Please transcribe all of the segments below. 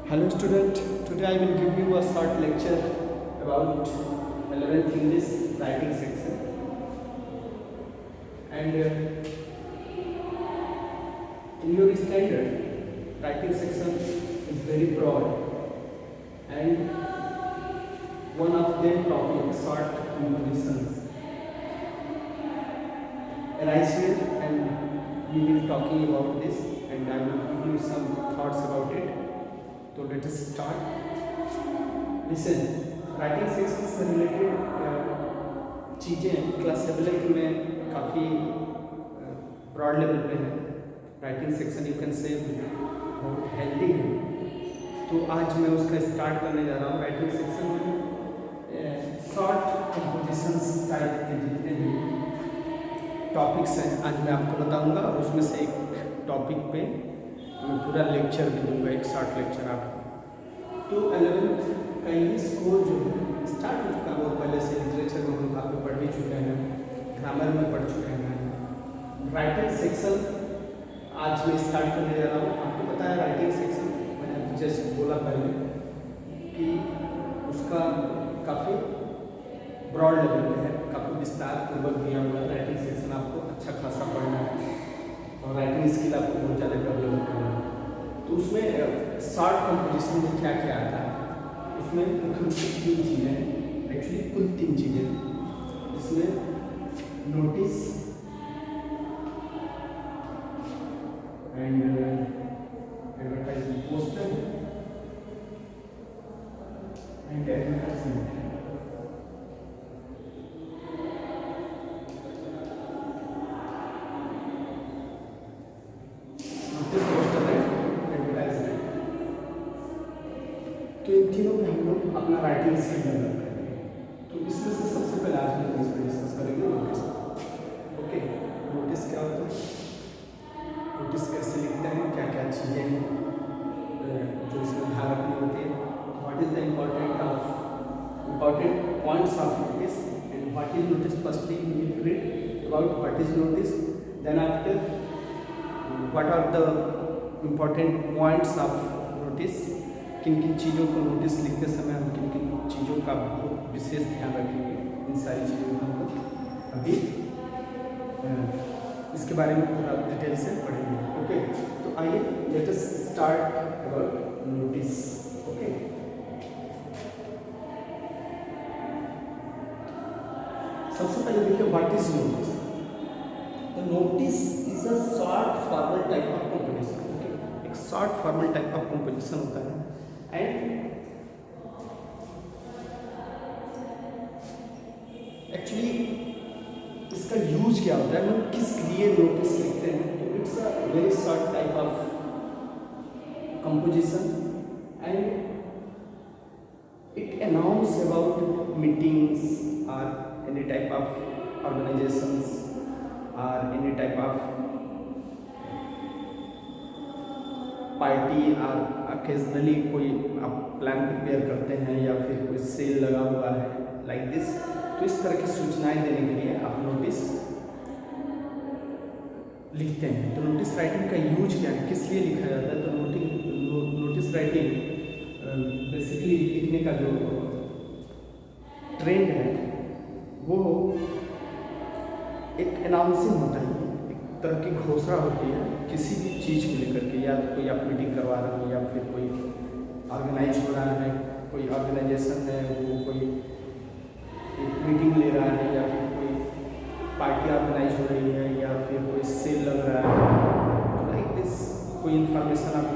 Hello student, today I will give you a short lecture about 11th English writing section and in your standard writing section is very broad and one of them topic short compositions arise here and we will talking about this and I will give you some thoughts about it. तो late us start. Listen, writing section से related चीज़ें class 7 में काफ़ी broad level पे हैं. Writing section you can say बहुत healthy है. तो आज मैं उसका स्टार्ट करने जा रहा हूँ. राइटिंग सेक्शन में शॉर्ट कंपोजिशंस टाइप के जितने भी टॉपिक्स हैं आज मैं आपको बताऊँगा और उसमें से एक टॉपिक पे मैं पूरा लेक्चर भी दूंगा, एक शॉर्ट लेक्चर आपको. तो 11th का इंग्लिश कोर्स जो है स्टार्ट हो चुका है बहुत पहले से. लिटरेचर में हम काफ़ी पढ़ भी चुके हैं, ग्रामर में पढ़ चुके हैं. राइटिंग सेक्शन आज मैं स्टार्ट करने जा रहा हूँ. आपको पता है राइटिंग सेक्शन मैंने जस्ट बोला पहले कि उसका काफ़ी ब्रॉड लेवल पे है, काफ़ी विस्तार पूर्वक दिया हुआ है. राइटिंग सेक्शन आपको अच्छा खासा पढ़ना है और राइटिंग स्किल आपको बहुत ज़्यादा डेवलप करना है. तो उसमें शॉर्ट कंपोजिशन में क्या क्या आता है, उसमें मुख्य 3 चीज़ें, एक्चुअली कुल 3 चीज़ें. इसमें notice and advertisement, poster and advertisement. तो इन तीनों पे हम लोग अपना राइटिंग स्किल डेवलप करेंगे. तो इसमें से सबसे पहले आज हम इस पर डिस्कस करेंगे नोटिस. ओके, नोटिस क्या होता है, नोटिस कैसे लिखते हैं, क्या क्या चीज़ें हैं जो इसमें ध्यान रखनी होती है. What is the important points of notice and what is notice. Firstly we will read about what is notice, then after what are the important points of notice. किन किन चीज़ों को नोटिस लिखते समय हम किन किन चीज़ों का बहुत विशेष ध्यान रखेंगे. इन सारी चीज़ों को हम लोग अभी इसके बारे में पूरा डिटेल से पढ़ेंगे. ओके, तो आइए let us start about notice. Okay, सबसे पहले देखिए व्हाट इज नोटिस. तो notice is a short formal type of composition. Okay, एक short formal type of composition होता है एंड एक्चुअली इसका यूज क्या होता है, हम किस लिए नोटिस लिखते हैं. तो it's a very short type of composition and it announce about meetings और एनी टाइप ऑफ ऑर्गेनाइजेशंस और एनी टाइप ऑफ पार्टी. और ओकेजनली कोई आप प्लान प्रिपेयर करते हैं या फिर कोई सेल लगा हुआ है लाइक दिस. तो इस तरह की सूचनाएं देने के लिए आप नोटिस लिखते हैं. तो नोटिस राइटिंग का यूज क्या है, किस लिए लिखा जाता है. तो नोटिस राइटिंग बेसिकली लिखने का जो ट्रेंड है वो एक अनाउंसिंग होता है, तरह की घोषणा होती है किसी भी चीज़ को लेकर के. या तो कोई आप मीटिंग करवा रहे हो या फिर कोई ऑर्गेनाइज हो रहा है, कोई ऑर्गेनाइजेशन है वो कोई एक मीटिंग ले रहा है या फिर कोई पार्टी ऑर्गेनाइज हो रही है या फिर कोई सेल लग रहा है. तो लाइक दिस कोई इन्फॉर्मेशन आप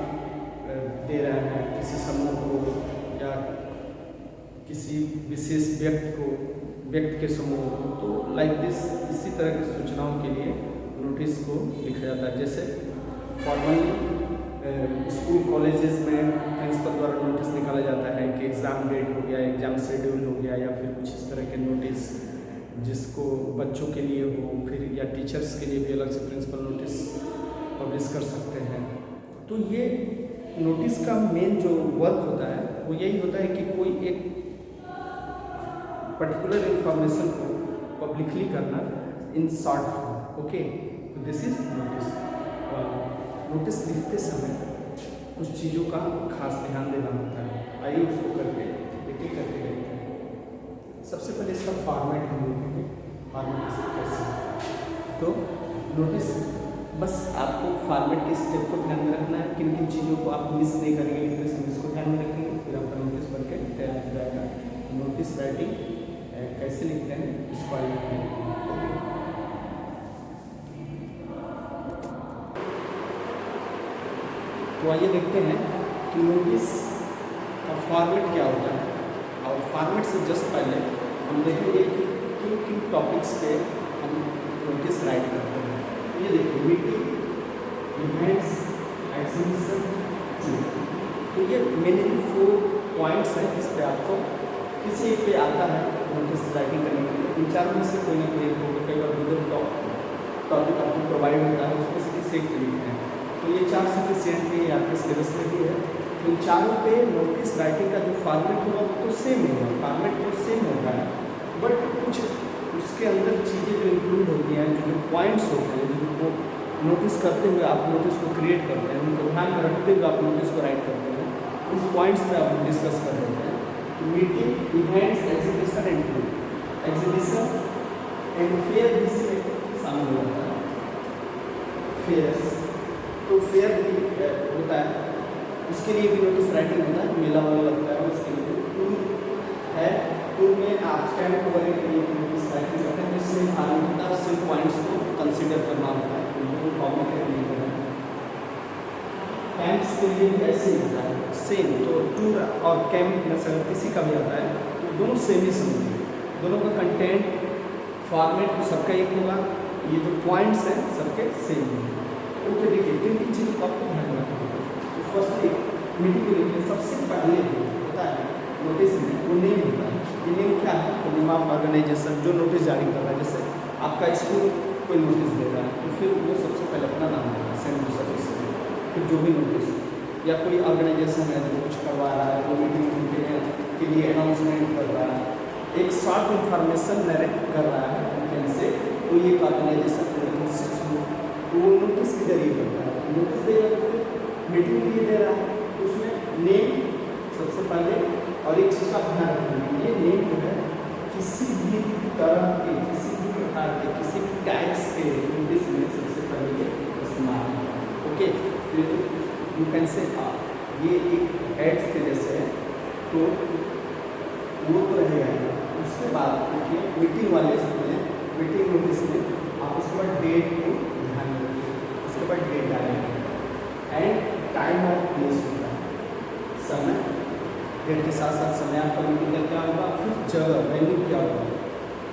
दे रहे हैं किसी समूह को या किसी विशेष व्यक्ति के समूह को. तो लाइक दिस इसी तरह की सूचनाओं के लिए नोटिस को लिखा जाता है. जैसे फॉर्मली स्कूल कॉलेजेस में प्रिंसिपल द्वारा नोटिस निकाला जाता है कि एग्ज़ाम डेट हो गया, एग्ज़ाम शेड्यूल हो गया या फिर कुछ इस तरह के नोटिस जिसको बच्चों के लिए हो, फिर या टीचर्स के लिए भी अलग से प्रिंसिपल नोटिस पब्लिश कर सकते हैं. तो ये नोटिस का मेन जो वर्क होता है वो यही होता है कि कोई एक पर्टिकुलर इंफॉर्मेशन को पब्लिकली करना in short form. Okay, this is notice. Notice लिखते समय कुछ चीज़ों का खास ध्यान देना होता है। आइए उसको करके एक एक करके देखते हैं। सबसे पहले इसका फॉर्मेट हम देखेंगे, फॉर्मेट कैसे। तो नोटिस, बस आपको फॉर्मेट के स्टेप को ध्यान में रखना है, किन किन चीज़ों को आप मिस नहीं करेंगे, तो इसको ध्यान में रखेंगे, फिर आपका नोटिस बन के तैयार हो जाएगा। नोटिस राइटिंग कैसे लिखते हैं इसको आइए देखते हैं। तो आइए देखते हैं कि नोटिस का फॉर्मेट क्या होता है, और फॉर्मेट से जस्ट पहले हम देखेंगे कि किन किन टॉपिक्स पे हम नोटिस राइट करते हैं। ये देखिए, मीटिंग, इवेंट्स, एग्जीबिशन, तो ये मेनली 4 पॉइंट्स हैं जिस पे आपको किसी एक पे आता है नोटिस राइटिंग करने के लिए। इन चारों में से कोई ना कोई एक होगा, कई बार गूगल टॉपिक आपको प्रोवाइड होता है, उसमें से किसी एक पे लिखते हैं। तो ये 4 सफिशिएंट है, ये आपके सिलेबस में भी है। इन चारों पे नोटिस राइटिंग का जो फॉर्मेट होगा वो तो सेम होगा, फॉर्मेट तो सेम होता है, बट कुछ उसके अंदर चीज़ें जो इंक्लूड होती हैं, जो पॉइंट्स होते हैं, जिनको नोटिस करते हुए आप नोटिस को क्रिएट करते हैं, उनको ध्यान में रखते हुए आप नोटिस को राइट करते हैं, उन पॉइंट्स पे आप डिस्कस कर रहे हैं। Meeting, events, exhibition and tour, exhibition and fair इसमें शामिल होता है। फेयर्स, तो फेयर भी होता है, उसके लिए भी नोटिस राइटिंग होता है, मेला वाला लगता है उसके लिए। टूर है, टूर में आप स्टैंड वगैरह के लिए नोटिस राइटिंग करते हैं, जिससे मालूम होता है, उससे पॉइंट्स को कंसिडर करना होता है, उनको फॉलो करने के लिए। कैंप्स के लिए भी ऐसे ही होता है सेम। तो टूर और कैंप में से किसी का भी आता है तो दोनों सेम ही समझिए, दोनों का कंटेंट फॉर्मेट तो सबका एक होगा, ये जो पॉइंट्स हैं सबके सेम होंगे। ओके, देखिए किन किन चीज़ों को आपको ध्यान रखना होगा। तो फर्स्ट एक मीटिंग के लिए सबसे पहले होता है नोटिस में वो नेम होता है। ये नेम क्या है? तो नेम ऑफ ऑर्गेनाइजेशन, जो नोटिस जारी कर रहा है। जैसे आपका स्कूल कोई नोटिस दे रहा है तो फिर वो सबसे पहले अपना नाम देगा, सेंड सर्विस, फिर जो भी नोटिस, या कोई ऑर्गेनाइजेशन है जो कुछ करवा रहा है, वो मीटिंग के लिए अनाउंसमेंट कर रहा है, एक शॉर्ट इंफॉर्मेशन नरेट कर रहा है उनके से, तो ये ऑर्गेनाइजेशन वो नोटिस के जरिए करता है। नोटिस देगा तो फिर मीटिंग के लिए दे रहा है, तो उसमें नेम सबसे पहले, और एक चीज़ का ध्यान रखना, ये नेम जो है किसी भी तरह के, किसी भी प्रकार के, किसी भी टाइप्स के नोटिस में सबसे पहले इस्तेमाल है। ओके, यू कैन से ये एक एड्स के जैसे है, तो वो तो रहेगा। उसके बाद देखिए मीटिंग वाले इसमें, मीटिंग नोटिस में आप उसके बाद डेट को ध्यान में रखिए, उसके बाद डेट डालेंगे, एंड टाइम और प्लेस होता है, समय, डेट के साथ साथ समय आपका मीटिंग का क्या होगा, फिर जगह, वेन्यू क्या होगा।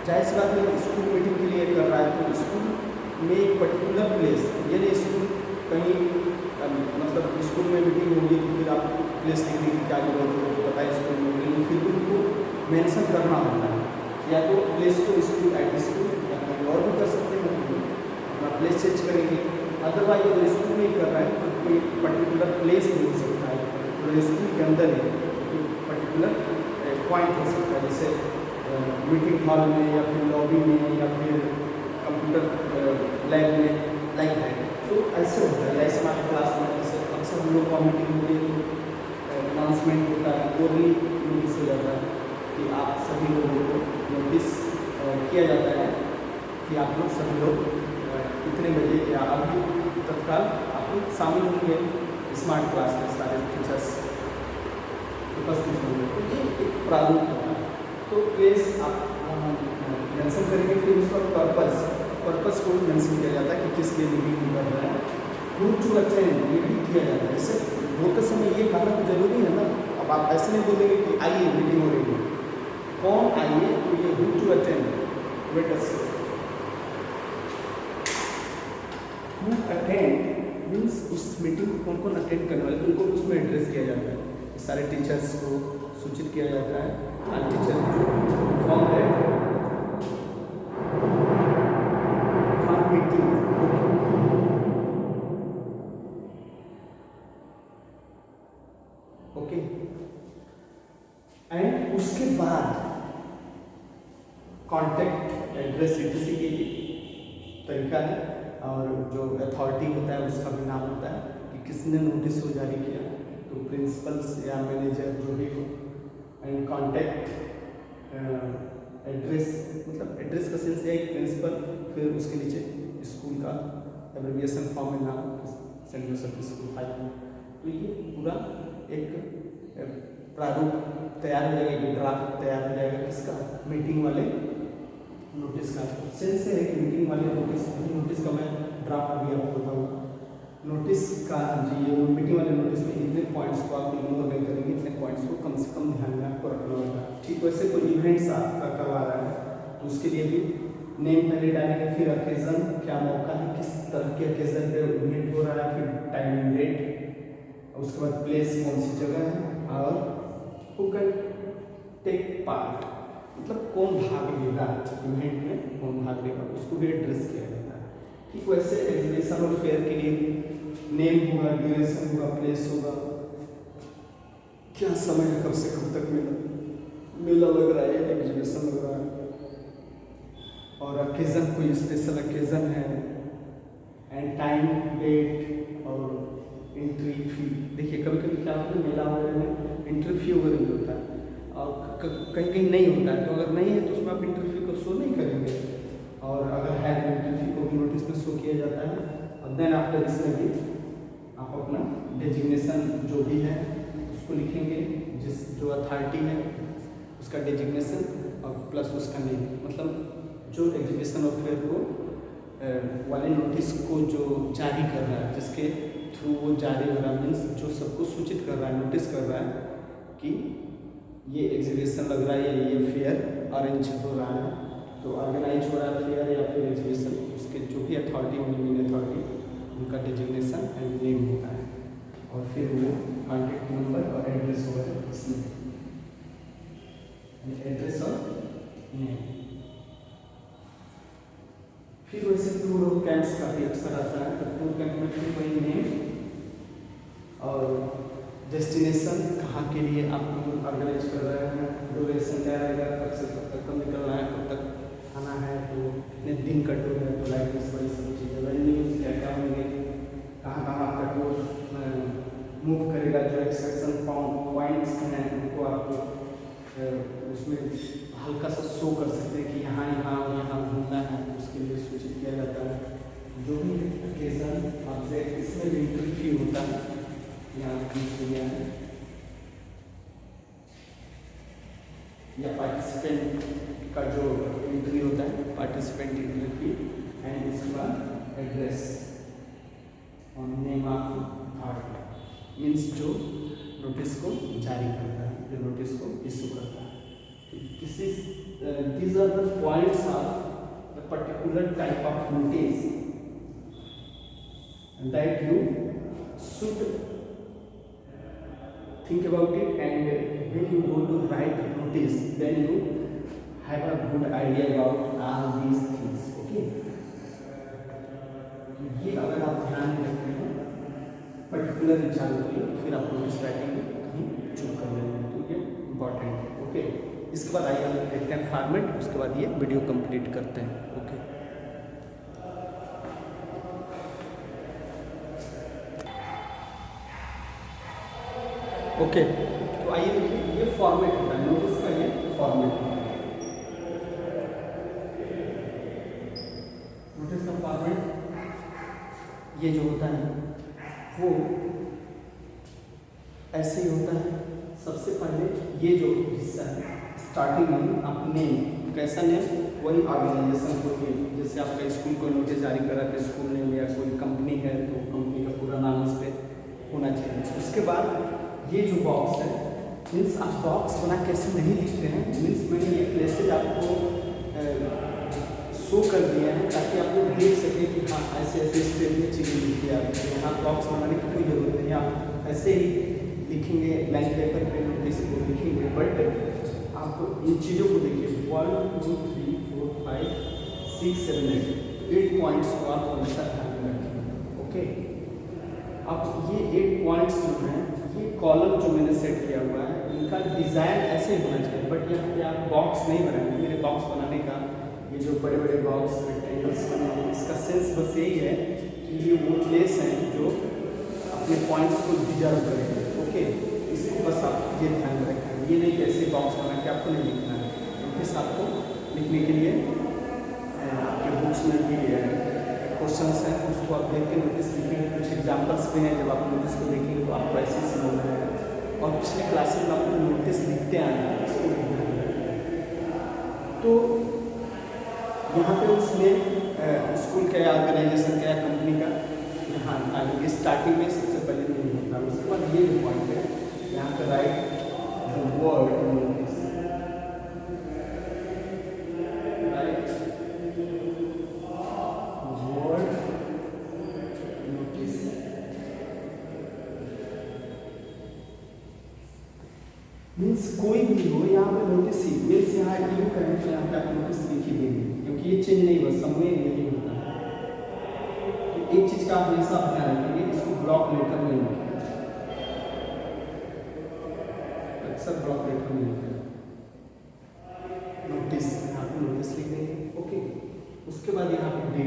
जाहिर सी बात है, स्कूल मीटिंग के लिए कर रहा है तो स्कूल में एक पर्टिकुलर प्लेस, यानी स्कूल कहीं मतलब स्कूल में मीटिंग होगी तो फिर आप प्लेस लिखने की क्या जरूरत है, तो पता है स्कूल में होगी, फिर भी उनको मेंशन करना होता है, या तो प्लेस को स्कूल एट स्कूल, या कहीं और भी कर सकते हैं, अपना प्लेस चेंज करेंगे। अदरवाइज अगर स्कूल में ही कर रहा है तो कोई पर्टिकुलर प्लेस नहीं हो सकता है, तो स्कूल के अंदर ही कोई पर्टिकुलर पॉइंट हो सकता है, जैसे मीटिंग हॉल में, या फिर लॉबी में, या फिर कंप्यूटर लैब में, लाइक दैट। तो ऐसे होता है, या स्मार्ट क्लास में जैसे अक्सर हम लोग का मीटिंग होती है तो अनाउंसमेंट होता है, ओरली नोटिस हो जाता है कि आप सभी लोगों को नोटिस किया जाता है कि आप लोग सभी लोग इतने बजे या अभी तत्काल आप लोग शामिल होंगे स्मार्ट क्लास में, सारे टीचर्स उपस्थित होंगे। तो ये एक प्रारूप होता है। तो प्लेस आप मेंशन करेंगे, फिर उसका पर्पस को मेंशन किया जाता है कि किस लिए मीटिंग कर रहा है। हू टू अटेंड ये भी किया जाता है, जैसे बोलते समय ये कहना तो जरूरी है ना। अब आप ऐसे नहीं बोलेंगे कि आइए मीटिंग हो रही है, कौन आइए, तो ये who to attend, waiters who attend means उस मीटिंग को कौन कौन अटेंड करने वाले, उनको उसमें एड्रेस किया जाता है, सारे टीचर्स को सूचित किया जाता है, और टीचर जो फॉर्म है ओके। एंड उसके बाद कॉन्टैक्ट एड्रेस etc के तरीका है, और जो अथॉरिटी होता है उसका भी नाम होता है कि किसने नोटिस को जारी किया, प्रिंसिपल्स या मैनेजर जो भी हो, एंड कॉन्टैक्ट एड्रेस, मतलब एड्रेस का सेंस है एक प्रिंसिपल, फिर उसके नीचे स्कूल का एब्रिविएशन फॉर्म में नाम, सेंट जोसेफ स्कूल हाई। तो ये पूरा एक प्रारूप तैयार हो जाएगा, एक ड्राफ्ट तैयार हो जाएगा किसका, मीटिंग वाले नोटिस का। सेंस है कि मीटिंग वाले नोटिस का मैं ड्राफ्ट अभी आपको बताऊँगा। नोटिस का जी, ये मीटिंग वाले नोटिस में इतने पॉइंट्स को आप इग्नोर नहीं करेंगे, इतने पॉइंट्स को कम से कम ध्यान में आपको रखना होगा। ठीक वैसे कोई इवेंट्स आपका करवा रहा है तो उसके लिए भी नेम पहले डालेंगे, फिर ओकेजन क्या मौका है, किस तरह के ओकेजन पे इवेंट हो रहा है, फिर टाइम एंड डेट, उसके बाद प्लेस कौन सी जगह है, और हु कैन टेक पार्ट, मतलब कौन भाग लेगा इवेंट में, कौन भाग लेगा, उसको भी एड्रेस किया जाता है। ठीक वैसे एग्जीबिशन और फेयर के लिए नेम होगा, ड्यूरेशन होगा, प्लेस होगा, क्या समय है, कब से कब तक मेला लग रहा है, एग्जीबिशन लग रहा है, और ओकेजन कोई स्पेशल ओकेजन है, एंड टाइम डेट और एंट्री फी। देखिए कभी कभी क्या होता है मेला वगैरह में एंट्री फी वगैरह भी होता है, और कहीं कहीं नहीं होता है, तो अगर नहीं है तो उसमें आप एंट्री फी को शो नहीं करेंगे, और अगर है तो एंट्री फी को भी नोटिस में शो किया जाता है। और देन आफ्टर इसमें भी आप अपना डेजिग्नेशन जो भी है उसको लिखेंगे, जो अथॉरिटी है उसका डेजिग्नेशन और प्लस उसका नेम, मतलब जो एग्जीबिशन ऑफ फेयर को वाले नोटिस को जो जारी कर रहा है, जिसके थ्रू वो जारी हो रहा है, मीन्स जो सबको सूचित कर रहा है, नोटिस कर रहा है कि ये एग्जीबिशन लग रहा है या ये फेयर अरेंज हो रहा है, तो ऑर्गेनाइज हो रहा है फेयर या फिर एग्जीबिशन, उसके जो भी अथॉरिटी होंगी, मेन अथॉरिटी, उनका डेजिग्नेशन एंड नेम होता है, और फिर वो कॉन्टैक्ट नंबर और एड्रेस होगा इसमें, एड्रेस और नेम। फिर वैसे टूर और कैंप्स काफ़ी अक्सर आता है, तो टूर कैंप में फिर वही नेम और डेस्टिनेशन, कहाँ के लिए आप लोग ऑर्गेनाइज कर रहे हैं, ड्यूरेशन क्या रहेगा, कब से कब निकलना है, कब तक आना है, तो कितने दिन का टूर है, तो लाइक इस बड़ी सब चीज़ें, वेन्यूज क्या क्या होंगे, कहाँ कहाँ आपका टूर मूव करेगा, जो एक्सकर्शन पॉइंट्स हैं उनको आप उसमें हल्का सा शो कर सकते हैं कि यहाँ यहाँ घूमना है, उसके लिए सूचित किया जाता है। जो भी ओकेजन आपसे इसमें भी एंट्री फी होता है, यहाँ है या पार्टिसिपेंट का जो एंट्री होता है, पार्टिसिपेंट एंट्री फी, एंड इसके बाद एड्रेस और नेम ऑफ अथॉरिटी, मीन्स जो नोटिस को जारी करता है, जो नोटिस को इशू करता है। These are the points of the particular type of notice that you should think about it, and when you go to write notice, then you have a good idea about all these things. Okay, ये अगर आप ध्यान में रखते हैं particular विचारों के लिए, फिर आप नोटिस राइटिंग में कहीं चूक कर लेंगे, तो ये इम्पॉर्टेंट है। ओके, इसके बाद आइए हम देखते हैं फॉर्मेट, उसके बाद ये वीडियो कंप्लीट करते हैं। ओके, तो आइए देखिए ये फॉर्मेट होता है नोटिस का, ये फॉर्मेट होता है। नोटिस का फॉर्मेट ये जो होता है वो ऐसे ही होता है। सबसे पहले ये जो हिस्सा है स्टार्टिंग में आप नेम, कैसा नेम, वही ऑर्गेनाइजेशन को नेम, जैसे आपका स्कूल कोई नोटिस जारी कर रहा है, स्कूल नेम, या कोई कंपनी है तो कंपनी का पूरा नाम इस पर होना चाहिए। उसके बाद ये जो बॉक्स है, मीन्स आप बॉक्स बना कैसे नहीं लिखते हैं, मीन्स मैंने ये प्लेसेज आपको शो कर दिए हैं ताकि आप लोग देख सकें कि हाँ ऐसे ऐसे स्टेप में चीज़ें लिखी है। यहाँ बॉक्स बनाने की कोई ज़रूरत नहीं, आप ऐसे ही लिखेंगे, ब्लैंक पेपर पे नोटिस को लिखेंगे, बट आप इन चीज़ों को देखिए 1 2 3 4 5 6 7 8 पॉइंट्स को आप हमेशा ध्यान में रखेंगे। ओके, अब ये 8 पॉइंट्स जो हैं, ये कॉलम जो मैंने सेट किया हुआ है, इनका डिज़ाइन ऐसे होना चाहिए, बट यहाँ पे आप बॉक्स नहीं बनाएंगे। मेरे बॉक्स बनाने का ये जो बड़े बड़े बॉक्स रेक्टेंगल्स बने हैं, इसका सेंस बस यही है कि ये वो प्लेस हैं जो अपने पॉइंट्स को डिजर्व करेंगे। ओके, ओके, इसको बस आप ये ध्यान में रखें, ये नहीं कैसे बॉक्स बना के आपको नहीं लिखना है। नोटिस आपको लिखने के लिए आपके बुक्स में भी क्वेश्चंस हैं, उसको आप देख के नोटिस लिखेंगे। कुछ एग्जाम्पल्स भी हैं, जब आप नोटिस को देखेंगे तो आपको ऐसे ही समझ में आएगा। और पिछले क्लासेस में आपको नोटिस लिखते आए हैं, इसको ध्यान रखें। तो यहाँ पे उसमें स्कूल का या ऑर्गेनाइजेशन का या कंपनी का यहाँ आगे स्टार्टिंग में सबसे पहले नहीं होता। उसके बाद ये पॉइंट है, यहाँ पे right the word notice, right word notice. Means कोई भी हो यहाँ पे नोटिस ही मीन्स यहाँ यू करें तो यहाँ पे आप नोटिस लिख ही देंगे, क्योंकि ये चेंज नहीं हुआ, समवेयर नहीं होता है। तो एक चीज का आप हमेशा ध्यान रखेंगे, इसको ब्लॉक लेटर में लिखें, अक्सर ब्लॉक लेटर में लिखें नोटिस, यहाँ पे नोटिस लिख देंगे। ओके, उसके बाद यहाँ पे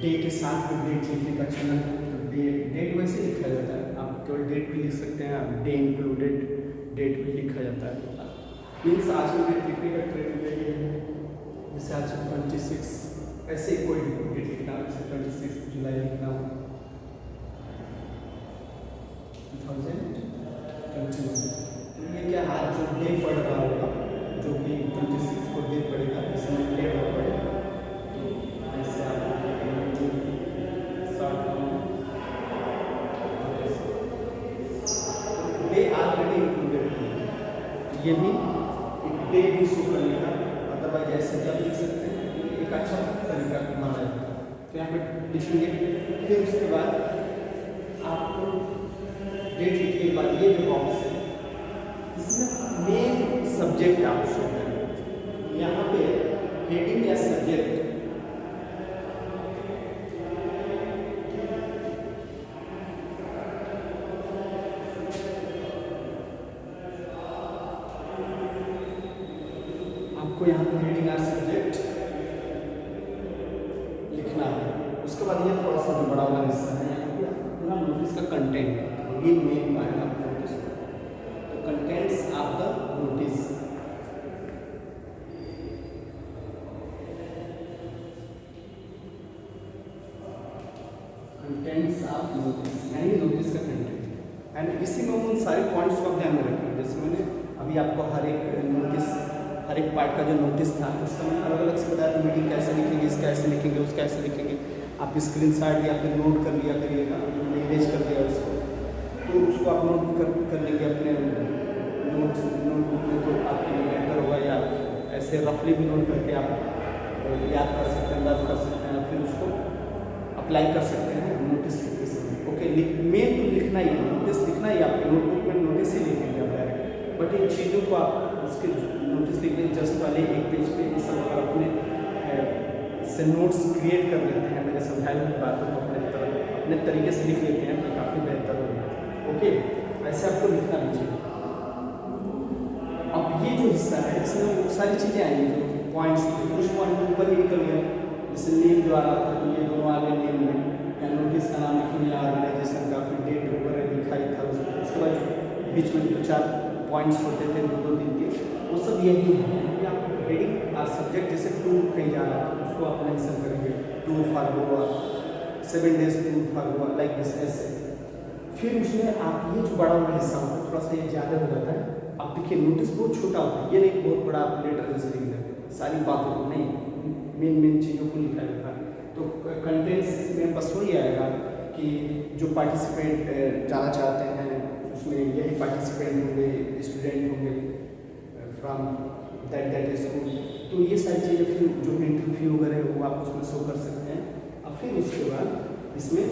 डे के साथ में डेट लिखने का चलन है। डेट वैसे लिखा जाता है, आप केवल डेट भी लिख सकते हैं, आप डे इंक्लूडेड डेट भी लिखा जाता है। मीन्स आज में डेट लिखने का ट्रेंड यही है, जैसे आज 26 ऐसे कोई डेट लिखना, जैसे 26 जुलाई लिखना 2021। तो ये क्या आज जो डे पढ़ रहा होगा, जो भी 26 को डे पड़ेगा, इसमें डे पड़ेगा, तो ऐसे आप डे ऑलरेडी इंक्लूडेड है, ये भी एक डे भी शो करेगा। अदरवाइज ऐसे क्या लिख सकते हैं, कि एक अच्छा तरीका माना जाता है। तो यहाँ पे लिखेंगे, फिर उसके बाद आपको डेट लिखने के बाद ये जो बॉक्स है, इसमें मेन सब्जेक्ट आप शो करें। यहाँ पे हेडिंग या सब्जेक्ट को यहाँ पे हेडिंग और सब्जेक्ट लिखना है। उसके बाद ये थोड़ा सा बड़ा वाला हिस्सा है, यहाँ पे पूरा नोटिस का कंटेंट है, ये मेन पार्ट है आपका नोटिस। तो contents of the notice, contents of notice यानी नोटिस का कंटेंट। एंड इसी में उन सारे पॉइंट्स को आप ध्यान में रखें। जैसे मैंने अभी आपको हर एक नोटिस, हर एक पार्ट का जो नोटिस था उसका मैंने अलग अलग से बताया, तो मीटिंग कैसे लिखेंगे, इसका ऐसे लिखेंगे, उसका ऐसे लिखेंगे। आप स्क्रीनशॉट या फिर नोट कर लिया करिएगा, मैंने इरेज कर दिया उसको, तो उसको आप नोट कर लेंगे अपने नोटबुक में, तो आपके बेहतर होगा। या ऐसे रफली भी नोट करके आप याद कर सकते हैं, याद कर सकते हैं, फिर उसको अप्लाई कर सकते हैं नोटिस लिखते समय। ओके, मेन तो लिखना ही है, नोटिस लिखना ही, आपके नोटबुक में नोटिस ही लिखेंगे आप डायरेक्ट। बट इन चीज़ों को आप उसके नोटिस लिखने जस्ट वाले एक पेज पे ये सब अगर अपने से नोट्स क्रिएट कर लेते हैं, मेरे समझाई हुई बातों को अपने तरीके से लिख लेते हैं, तो काफ़ी बेहतर होगा। ओके, ऐसे आपको लिखना भी चाहिए। अब ये जो हिस्सा है, इसमें वो सारी चीज़ें आएंगी जो पॉइंट्स थे, कुछ पॉइंट ऊपर ही निकल गया, जैसे नेम जो आ रहा था, तो ये दोनों आ गए नेम में, या नोटिस का नाम लिखेंगे, ऑर्गेनाइजेशन का, फिर डेट वगैरह लिखा ही था उसके बाद बीच में 2-4 पॉइंट्स होते थे, 2-3 के, वो सब यही है। कि आप हेडिंग और सब्जेक्ट, जैसे टूर कहीं जा रहा है उसको आप मेंशन करेंगे, tour for Goa, 7 days tour for Goa, like this ऐसे। फिर उसमें आप ये जो बड़ा वाला हिस्सा होता है, थोड़ा सा ये ज़्यादा हो जाता है। आप देखिए नोटिस बहुत छोटा होता है, ये नहीं बहुत बड़ा आप लेटर जैसे लिख दें सारी बातों को, नहीं, मेन चीज़ों को लिखा जाता है। तो कंटेंट्स में बस वही आएगा कि जो पार्टिसिपेंट जाना चाहते हैं उसमें यही पार्टिसिपेंट होंगे, स्टूडेंट होंगे फ्रॉम दैट स्कूल। तो ये सारी चीज़ें फिर जो इंटरव्यू वगैरह वो आप उसमें शो कर सकते हैं। और फिर उसके बाद इसमें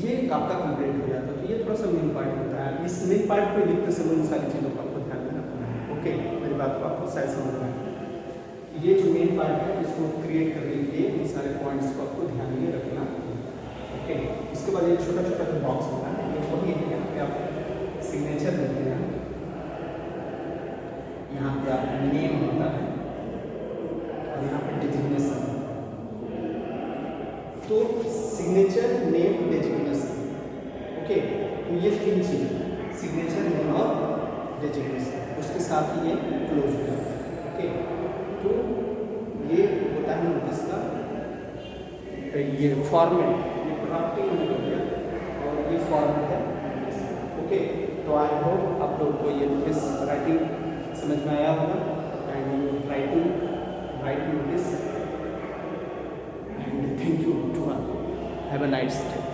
ये आपका कंप्लीट हो जाता है। तो ये थोड़ा सा मेन पार्ट होता है। इस मेन पार्ट पे लिखते समय इन सारी चीज़ों को आपको ध्यान में रखना है। ओके, मेरी बात को आपको शायद समझ में आए। ये जो मेन पार्ट है इसको क्रिएट करने के लिए इन सारे पॉइंट्स को आपको ध्यान में रखना। ओके, इसके बाद एक छोटा छोटा जो बॉक्स होता है, ये वही है, यहाँ पे आप सिग्नेचर देते हैं, यहाँ पे आपका नेम होता है और यहाँ पे डेजिग्नेशन। तो सिग्नेचर, नेम, डेजिग्नेशन ओके, तो ये 3 चीज़, सिग्नेचर, नेम और डेजिग्नेशन, उसके साथ ही ये क्लोज हो जाता है। ओके, तो ये होता है नोटिस का ये फॉर्मेट, ये ड्राफ्टिंग में हो गया और ये फॉर्मेट है नोटिस। ओके, तो आई होप आप लोग को ये नोटिस राइटिंग समझ में आया होगा and you try to write notice and thank you to all, have a nice day.